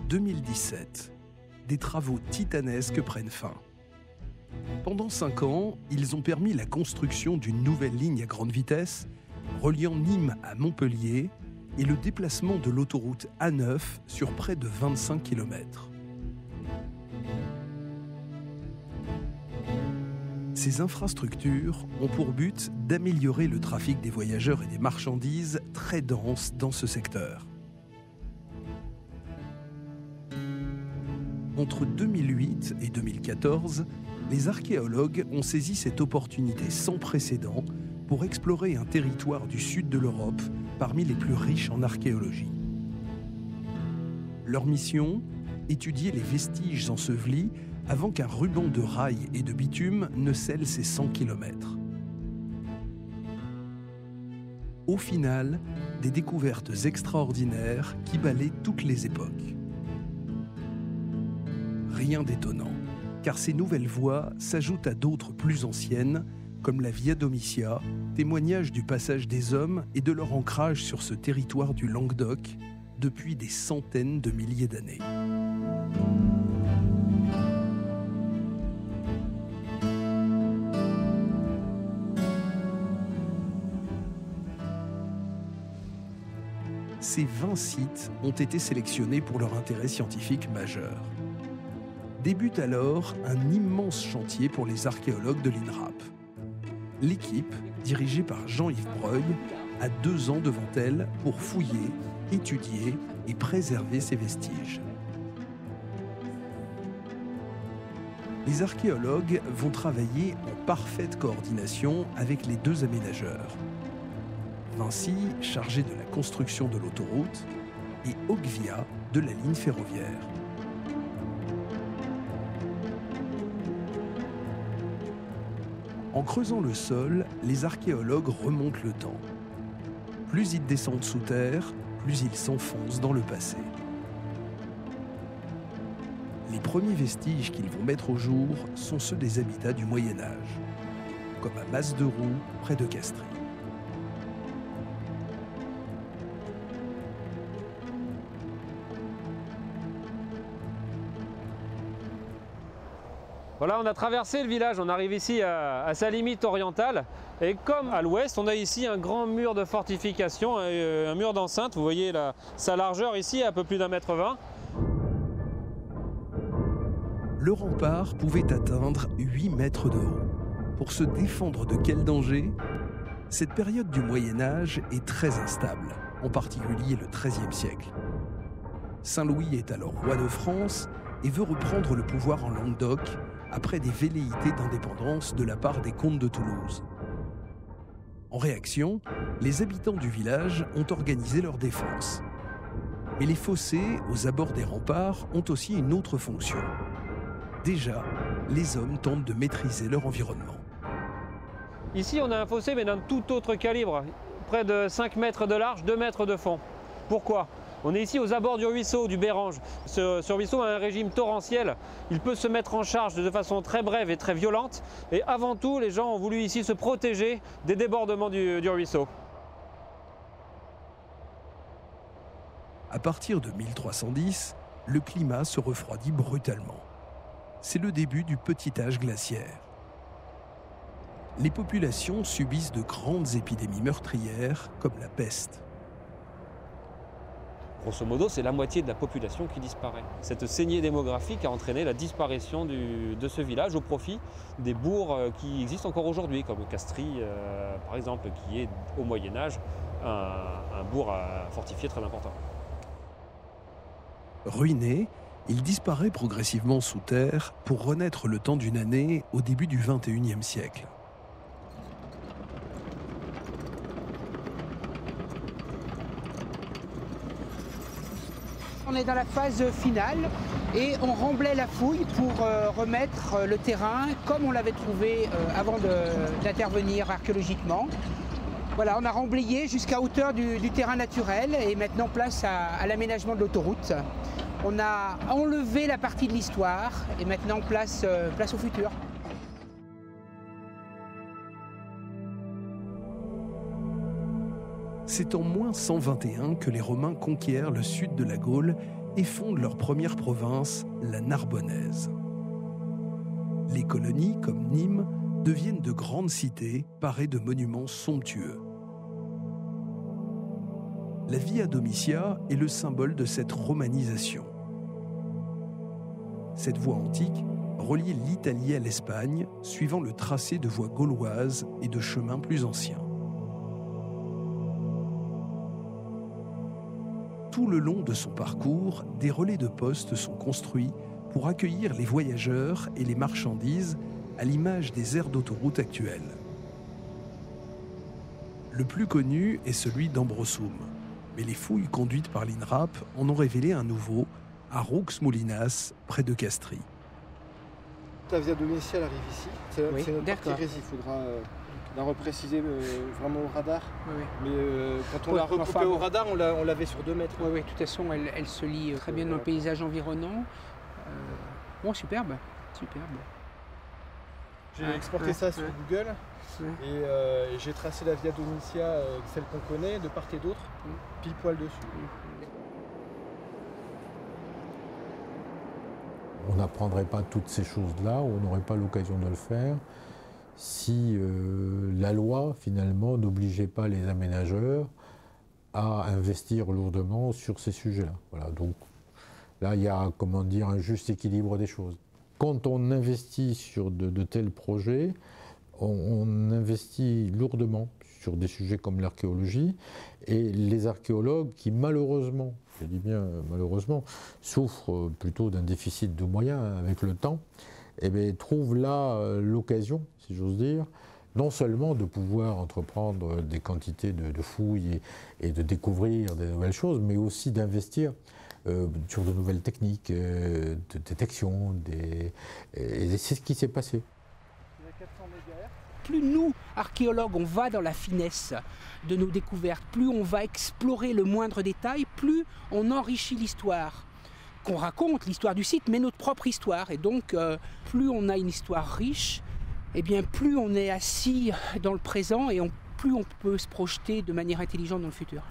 2017, des travaux titanesques prennent fin. Pendant 5 ans, ils ont permis la construction d'une nouvelle ligne à grande vitesse reliant Nîmes à Montpellier et le déplacement de l'autoroute A9 sur près de 25 km. Ces infrastructures ont pour but d'améliorer le trafic des voyageurs et des marchandises très dense dans ce secteur. Entre 2008 et 2014, les archéologues ont saisi cette opportunité sans précédent pour explorer un territoire du sud de l'Europe parmi les plus riches en archéologie. Leur mission ? Étudier les vestiges ensevelis avant qu'un ruban de rails et de bitume ne scelle ces 100 km. Au final, des découvertes extraordinaires qui balaient toutes les époques. Rien d'étonnant, car ces nouvelles voies s'ajoutent à d'autres plus anciennes, comme la Via Domitia, témoignage du passage des hommes et de leur ancrage sur ce territoire du Languedoc depuis des centaines de milliers d'années. Ces 20 sites ont été sélectionnés pour leur intérêt scientifique majeur. Débute alors un immense chantier pour les archéologues de l'INRAP. L'équipe, dirigée par Jean-Yves Breuil, a 2 ans devant elle pour fouiller, étudier et préserver ces vestiges. Les archéologues vont travailler en parfaite coordination avec les 2 aménageurs. Vinci, chargé de la construction de l'autoroute, et Ogvia, de la ligne ferroviaire. En creusant le sol, les archéologues remontent le temps. Plus ils descendent sous terre, plus ils s'enfoncent dans le passé. Les premiers vestiges qu'ils vont mettre au jour sont ceux des habitats du Moyen-Âge, comme à Mas-de-Roux, près de Castries. Voilà, on a traversé le village, on arrive ici à sa limite orientale. Et comme à l'ouest, on a ici un grand mur de fortification, un mur d'enceinte. Vous voyez sa largeur ici, un peu plus d'1,20 m. Le rempart pouvait atteindre 8 mètres de haut. Pour se défendre de quel danger ? Cette période du Moyen-Âge est très instable, en particulier le XIIIe siècle. Saint-Louis est alors roi de France et veut reprendre le pouvoir en Languedoc après des velléités d'indépendance de la part des comtes de Toulouse. En réaction, les habitants du village ont organisé leur défense. Mais les fossés, aux abords des remparts, ont aussi une autre fonction. Déjà, les hommes tentent de maîtriser leur environnement. Ici, on a un fossé, mais d'un tout autre calibre. Près de 5 mètres de large, 2 mètres de fond. Pourquoi ? On est ici aux abords du ruisseau, du Bérange. Ce ruisseau a un régime torrentiel. Il peut se mettre en charge de façon très brève et très violente. Et avant tout, les gens ont voulu ici se protéger des débordements du ruisseau. À partir de 1310, le climat se refroidit brutalement. C'est le début du petit âge glaciaire. Les populations subissent de grandes épidémies meurtrières comme la peste. Grosso modo, c'est la moitié de la population qui disparaît. Cette saignée démographique a entraîné la disparition de ce village au profit des bourgs qui existent encore aujourd'hui, comme Castries, par exemple, qui est au Moyen-Âge un bourg fortifié très important. Ruiné, il disparaît progressivement sous terre pour renaître le temps d'une année au début du XXIe siècle. On est dans la phase finale et on remblaye la fouille pour remettre le terrain comme on l'avait trouvé avant d'intervenir archéologiquement. Voilà, on a remblayé jusqu'à hauteur du terrain naturel et maintenant place à l'aménagement de l'autoroute. On a enlevé la partie de l'histoire et maintenant place au futur. C'est en moins 121 que les Romains conquièrent le sud de la Gaule et fondent leur première province, la Narbonnaise. Les colonies, comme Nîmes, deviennent de grandes cités parées de monuments somptueux. La Via Domitia est le symbole de cette romanisation. Cette voie antique reliait l'Italie à l'Espagne, suivant le tracé de voies gauloises et de chemins plus anciens. Tout le long de son parcours, des relais de poste sont construits pour accueillir les voyageurs et les marchandises à l'image des aires d'autoroute actuelles. Le plus connu est celui d'Ambrosum, mais les fouilles conduites par l'INRAP en ont révélé un nouveau à Roux-Moulinas, près de Castries. La Via Domitia arrive ici, c'est notre partie rési, il faudra la repréciser vraiment au radar. Oui. Mais quand on l'a recoupée au radar, on l'avait sur 2 mètres. Oui, de toute façon, elle se lie très bien dans le paysage environnant. Bon, superbe. J'ai exporté ça sur Google et j'ai tracé la Via Domitia, celle qu'on connaît, de part et d'autre, pile poil dessus. On n'apprendrait pas toutes ces choses-là, ou on n'aurait pas l'occasion de le faire, si la loi, finalement, n'obligeait pas les aménageurs à investir lourdement sur ces sujets-là. Voilà, donc là, il y a, comment dire, un juste équilibre des choses. Quand on investit sur de tels projets, on investit lourdement sur des sujets comme l'archéologie, et les archéologues qui, malheureusement, je dis bien malheureusement, souffrent plutôt d'un déficit de moyens avec le temps, eh bien, trouvent là l'occasion, si j'ose dire, non seulement de pouvoir entreprendre des quantités de fouilles et de découvrir des nouvelles choses, mais aussi d'investir sur de nouvelles techniques de détection. Et c'est ce qui s'est passé. Plus nous, archéologues, on va dans la finesse de nos découvertes, plus on va explorer le moindre détail, plus on enrichit l'histoire qu'on raconte, l'histoire du site, mais notre propre histoire. Et donc, plus on a une histoire riche, eh bien, plus on est assis dans le présent et plus on peut se projeter de manière intelligente dans le futur.